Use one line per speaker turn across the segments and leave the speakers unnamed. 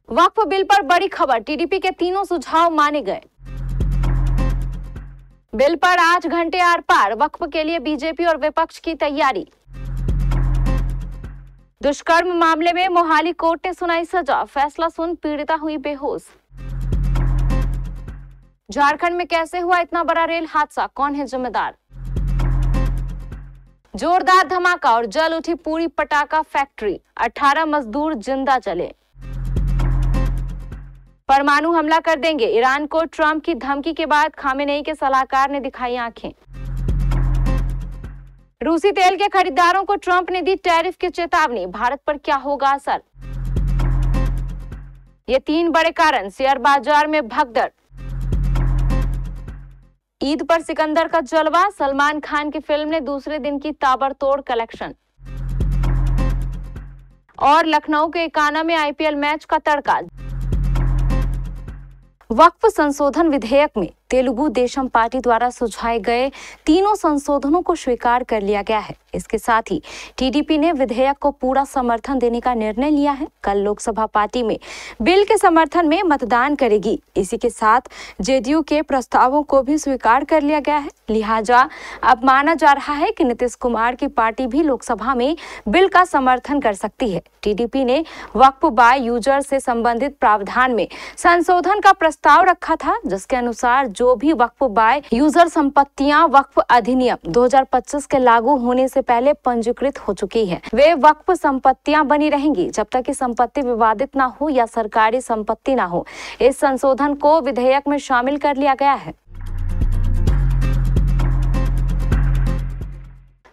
वक्फ bill पर बड़ी खबर, टीडीपी के तीनों सुझाव माने गए। बिल पर 8 घंटे आर पार, वक्फ के लिए बीजेपी और विपक्ष की तैयारी। दुष्कर्म मामले में मोहाली कोर्ट ने सुनाई सजा, फैसला सुन पीड़िता हुई बेहोश। झारखंड में कैसे हुआ इतना बड़ा रेल हादसा, कौन है जिम्मेदार? जोरदार धमाका और जल उठी पूरी पटाखा फैक्ट्री, 18 मजदूर जिंदा जले। परमाणु हमला कर देंगे, ईरान को ट्रंप की धमकी के बाद खामेनेई के सलाहकार ने दिखाई आंखें। रूसी तेल के खरीदारों को ट्रंप ने दी टैरिफ की चेतावनी, भारत पर क्या होगा असर? ये 3 बड़े कारण, शेयर बाजार में भगदड़। ईद पर सिकंदर का जलवा, सलमान खान की फिल्म ने दूसरे दिन की ताबड़तोड़ कलेक्शन। और लखनऊ के एकाना में आईपीएल मैच का तड़का। वक्फ संशोधन विधेयक में तेलुगु देशम पार्टी द्वारा सुझाए गए तीनों संशोधनों को स्वीकार कर लिया गया है। इसके साथ ही टीडीपी ने विधेयक को पूरा समर्थन देने का निर्णय लिया है। कल लोकसभा पार्टी में बिल के समर्थन में मतदान करेगी। इसी के साथ जेडीयू के प्रस्तावों को भी स्वीकार कर लिया गया है। लिहाजा अब माना जा रहा है कि नीतीश कुमार की पार्टी भी लोकसभा में बिल का समर्थन कर सकती है। टीडीपी ने वक्फ बाय यूजर से संबंधित प्रावधान में संशोधन का प्रस्ताव रखा था, जिसके अनुसार जो भी वक्फ बाय यूजर संपत्तियां वक्फ अधिनियम 2025 के लागू होने से पहले पंजीकृत हो चुकी है, वे वक्फ संपत्तियां बनी रहेंगी जब तक कि संपत्ति विवादित ना हो या सरकारी संपत्ति ना हो। इस संशोधन को विधेयक में शामिल कर लिया गया है।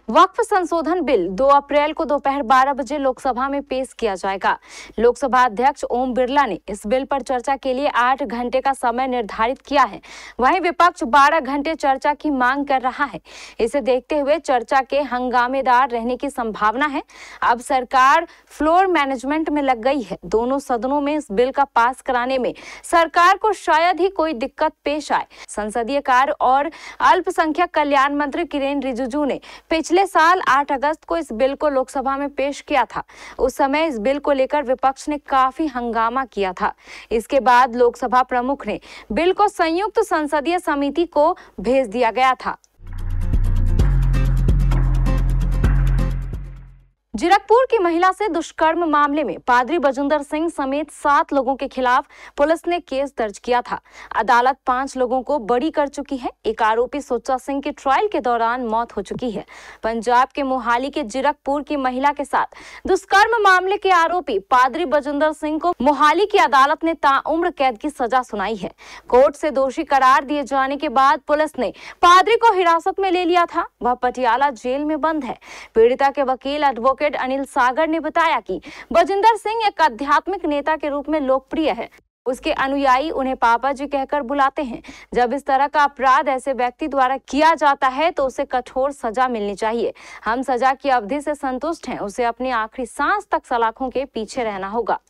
वक्फ संशोधन बिल 2 अप्रैल को दोपहर 12 बजे लोकसभा में पेश किया जाएगा। लोकसभा अध्यक्ष ओम बिरला ने इस बिल पर चर्चा के लिए 8 घंटे का समय निर्धारित किया है। वहीं विपक्ष 12 घंटे चर्चा की मांग कर रहा है। इसे देखते हुए चर्चा के हंगामेदार रहने की संभावना है। अब सरकार फ्लोर मैनेजमेंट में लग गई है। दोनों सदनों में इस बिल का पास कराने में सरकार को शायद ही कोई दिक्कत पेश आए। संसदीय कार्य और अल्पसंख्यक कल्याण मंत्री किरेन रिजिजू ने पिछले साल 8 अगस्त को इस बिल को लोकसभा में पेश किया था। उस समय इस बिल को लेकर विपक्ष ने काफी हंगामा किया था। इसके बाद लोकसभा प्रमुख ने बिल को संयुक्त संसदीय समिति को भेज दिया गया था। जीरकपुर की महिला से दुष्कर्म मामले में पादरी बजिंदर सिंह समेत 7 लोगों के खिलाफ पुलिस ने केस दर्ज किया था। अदालत 5 लोगों को बरी कर चुकी है। एक आरोपी सुच्चा सिंह की ट्रायल के दौरान मौत हो चुकी है। पंजाब के मोहाली के जीरकपुर की महिला के साथ दुष्कर्म मामले के आरोपी पादरी बजिंदर सिंह को मोहाली की अदालत ने ताउम्र कैद की सजा सुनाई है। कोर्ट से दोषी करार दिए जाने के बाद पुलिस ने पादरी को हिरासत में ले लिया था। वह पटियाला जेल में बंद है। पीड़िता के वकील एडवोकेट अनिल सागर ने बताया कि बजिंदर सिंह एक आध्यात्मिक नेता के रूप में लोकप्रिय है। उसके अनुयायी उन्हें पापा जी कहकर बुलाते हैं। जब इस तरह का अपराध ऐसे व्यक्ति द्वारा किया जाता है तो उसे कठोर सजा मिलनी चाहिए। हम सजा की अवधि से संतुष्ट हैं। उसे अपनी आखिरी सांस तक सलाखों के पीछे रहना होगा।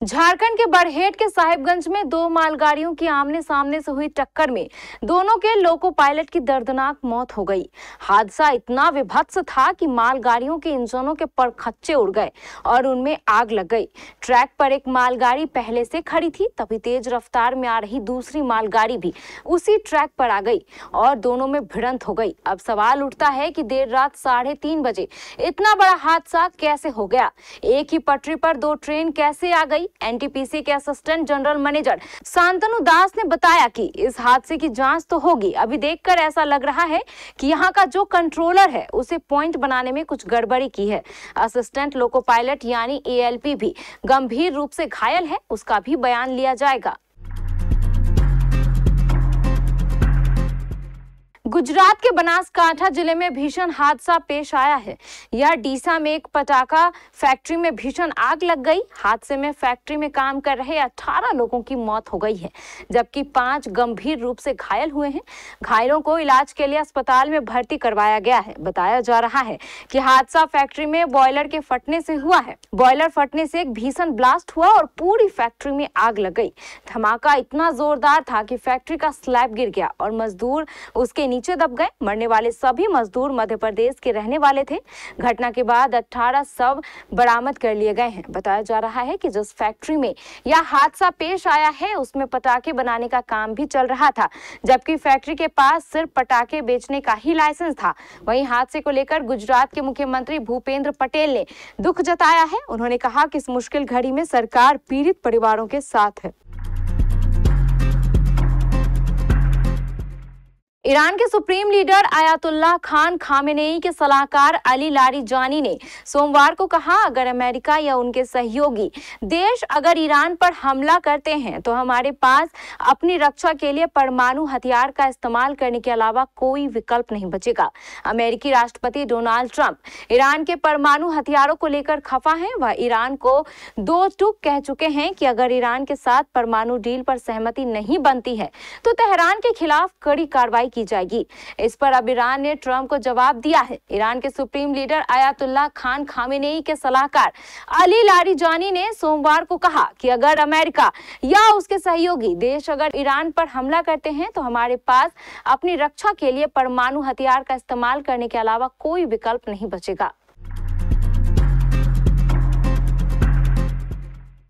झारखंड के बरहेट के साहिबगंज में 2 मालगाड़ियों की आमने सामने से हुई टक्कर में दोनों के लोको पायलट की दर्दनाक मौत हो गई। हादसा इतना विभत्स था कि मालगाड़ियों के इंजनों के परखच्चे उड़ गए और उनमें आग लग गई। ट्रैक पर एक मालगाड़ी पहले से खड़ी थी, तभी तेज रफ्तार में आ रही दूसरी मालगाड़ी भी उसी ट्रैक पर आ गई और दोनों में भिड़ंत हो गई। अब सवाल उठता है कि देर रात 3:30 बजे इतना बड़ा हादसा कैसे हो गया? एक ही पटरी पर 2 ट्रेन कैसे आ गई? एनटीपीसी के असिस्टेंट जनरल मैनेजर शांतनु दास ने बताया कि इस हादसे की जांच तो होगी। अभी देखकर ऐसा लग रहा है कि यहाँ का जो कंट्रोलर है उसे पॉइंट बनाने में कुछ गड़बड़ी की है। असिस्टेंट लोको पायलट यानी एएलपी भी गंभीर रूप से घायल है, उसका भी बयान लिया जाएगा। गुजरात के बनासकांठा जिले में भीषण हादसा पेश आया है। यह डीसा में एक पटाखा फैक्ट्री में भीषण आग लग गई। हादसे में फैक्ट्री में काम कर रहे 18 लोगों की मौत हो गई है, जबकि 5 गंभीर रूप से घायल हुए हैं। घायलों को इलाज के लिए अस्पताल में भर्ती करवाया गया है। बताया जा रहा है कि हादसा फैक्ट्री में बॉयलर के फटने से हुआ है। बॉयलर फटने से एक भीषण ब्लास्ट हुआ और पूरी फैक्ट्री में आग लग गई। धमाका इतना जोरदार था कि फैक्ट्री का स्लैब गिर गया और मजदूर उसके नीचे नीचे दब गए। मरने वाले सभी मजदूर मध्य प्रदेश के रहने वाले थे। घटना के बाद 18 शव बरामद कर लिए गए हैं। बताया जा रहा है कि जिस फैक्ट्री में यह हादसा पेश आया है उसमें पटाखे बनाने का काम भी चल रहा था, जबकि फैक्ट्री के पास सिर्फ पटाखे बेचने का ही लाइसेंस था। वहीं हादसे को लेकर गुजरात के मुख्यमंत्री भूपेंद्र पटेल ने दुख जताया है। उन्होंने कहा कि इस मुश्किल घड़ी में सरकार पीड़ित परिवारों के साथ है। ईरान के supreme leader Ayatollah Khan Khamenei के सलाहकार अली लारिजानी ने सोमवार को कहा, अगर अमेरिका या उनके सहयोगी देश अगर ईरान पर हमला करते हैं तो हमारे पास अपनी रक्षा के लिए परमाणु हथियार का इस्तेमाल करने के अलावा कोई विकल्प नहीं बचेगा। अमेरिकी राष्ट्रपति डोनाल्ड ट्रंप ईरान के परमाणु हथियारों को लेकर खफा हैं। वह ईरान को दो टूक कह चुके हैं कि अगर ईरान के साथ परमाणु डील पर सहमति नहीं बनती है तो तेहरान के खिलाफ कड़ी कार्रवाई की जाएगी। इस पर अब ईरान ने ट्रंप को जवाब दिया है। ईरान के supreme leader Ayatollah Khan Khamenei के सलाहकार अली लारिजानी ने सोमवार को कहा कि अगर अमेरिका या उसके सहयोगी देश अगर ईरान पर हमला करते हैं तो हमारे पास अपनी रक्षा के लिए परमाणु हथियार का इस्तेमाल करने के अलावा कोई विकल्प नहीं बचेगा।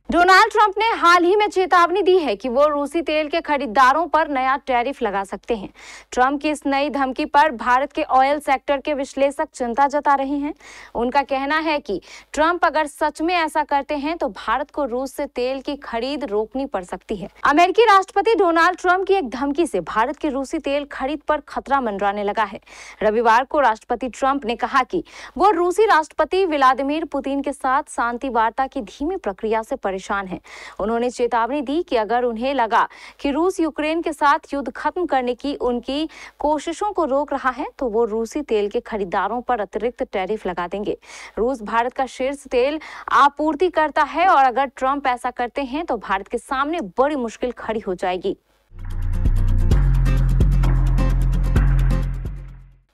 डोनाल्ड ट्रंप ने हाल ही में चेतावनी दी है कि वो रूसी तेल के खरीदारों पर नया टैरिफ लगा सकते हैं। ट्रंप की इस नई धमकी पर भारत के ऑयल सेक्टर के विश्लेषक चिंता जता रहे हैं। उनका कहना है कि ट्रंप अगर सच में ऐसा करते हैं तो भारत को रूस से तेल की खरीद रोकनी पड़ सकती है। अमेरिकी राष्ट्रपति डोनाल्ड ट्रंप की एक धमकी से भारत की रूसी तेल खरीद पर खतरा मंडराने लगा है। रविवार को राष्ट्रपति ट्रंप ने कहा कि वो रूसी राष्ट्रपति व्लादिमीर पुतिन के साथ शांति वार्ता की धीमी प्रक्रिया से परेशान है। उन्होंने चेतावनी दी कि अगर उन्हें लगा कि रूस यूक्रेन के साथ युद्ध खत्म करने की उनकी कोशिशों को रोक रहा है तो वो रूसी तेल के खरीदारों पर अतिरिक्त टैरिफ लगा देंगे। रूस भारत का शीर्ष तेल आपूर्ति करता है और अगर ट्रंप ऐसा करते हैं तो भारत के सामने बड़ी मुश्किल खड़ी हो जाएगी।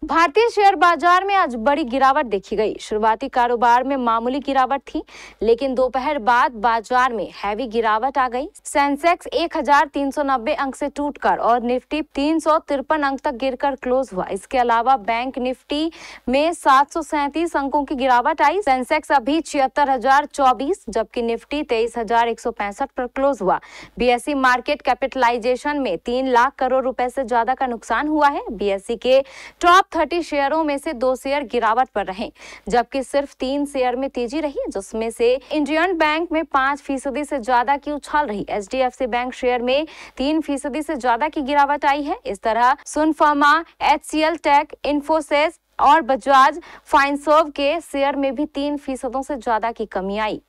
भारतीय शेयर बाजार में आज बड़ी गिरावट देखी गई। शुरुआती कारोबार में मामूली गिरावट थी, लेकिन दोपहर बाद बाजार में हैवी गिरावट आ गई। सेंसेक्स 1390 अंक से टूटकर और निफ्टी 353 अंक तक गिरकर क्लोज हुआ। इसके अलावा बैंक निफ्टी में 737 अंकों की गिरावट आई। सेंसेक्स अभी 76,024 जबकि निफ्टी 23,165 पर क्लोज हुआ। बीएसई मार्केट कैपिटलाइजेशन में 3 लाख करोड़ रुपए से ज्यादा का नुकसान हुआ है। बीएसई के टॉप 30 शेयरों में से 2 शेयर गिरावट पर रहे, जबकि सिर्फ 3 शेयर में तेजी रही, जिसमें से इंडियन बैंक में 5% से ज्यादा की उछाल रही। एचडीएफसी बैंक शेयर में 3% से ज्यादा की गिरावट आई है। इस तरह सुन फार्मा, एचसीएल टेक, इन्फोसिस और बजाज फाइनसर्व के शेयर में भी 3% से ज्यादा की कमी आई।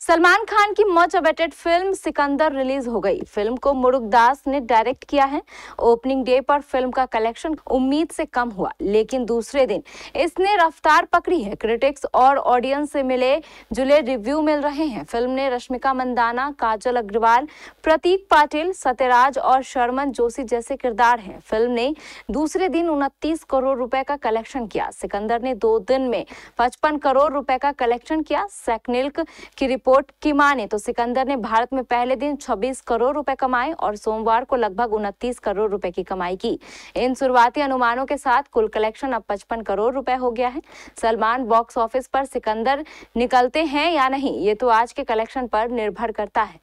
सलमान खान की much awaited film Sikandar release हो गई। फिल्म को मुरुगदास ने डायरेक्ट किया है। ओपनिंग डे पर फिल्म का कलेक्शन उम्मीद से कम हुआ, लेकिन दूसरे दिन इसने रफ्तार पकड़ी है। क्रिटिक्स और ऑडियंस से मिले जुले रिव्यू मिल रहे हैं। फिल्म ने रश्मिका मंदाना, काजल अग्रवाल, प्रतीक पाटिल, सत्यराज और शर्मन जोशी जैसे किरदार हैं। फिल्म ने दूसरे दिन 29 करोड़ रुपए का कलेक्शन किया। सिकंदर ने 2 दिन में 55 करोड़ रुपए का कलेक्शन किया। सैकनिल्क की रिपोर्ट की माने तो सिकंदर ने भारत में पहले दिन 26 करोड़ रुपए कमाए और सोमवार को लगभग 29 करोड़ रुपए की कमाई की। इन शुरुआती अनुमानों के साथ कुल कलेक्शन अब 55 करोड़ रुपए हो गया है। सलमान बॉक्स ऑफिस पर सिकंदर निकलते हैं या नहीं, ये तो आज के कलेक्शन पर निर्भर करता है।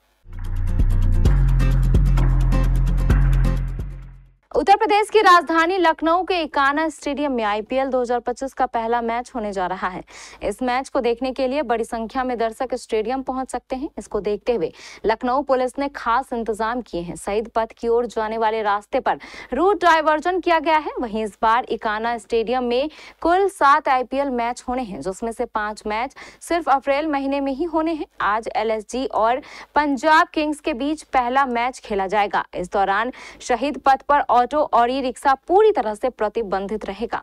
उत्तर प्रदेश की राजधानी लखनऊ के इकाना स्टेडियम में आईपीएल 2025 का पहला मैच होने जा रहा है। इस मैच को देखने के लिए बड़ी संख्या में दर्शक स्टेडियम पहुंच सकते हैं। इसको देखते हुए लखनऊ पुलिस ने खास इंतजाम किए हैं। शहीद पथ की ओर जाने वाले रास्ते पर रूट डायवर्जन किया गया है। वहीं इस बार इकाना स्टेडियम में कुल 7 आईपीएल मैच होने हैं, जिसमें से 5 मैच सिर्फ अप्रैल महीने में ही होने हैं। आज एलएसजी और पंजाब किंग्स के बीच पहला मैच खेला जाएगा। इस दौरान शहीद पथ पर ऑटो और ई रिक्शा पूरी तरह से प्रतिबंधित रहेगा।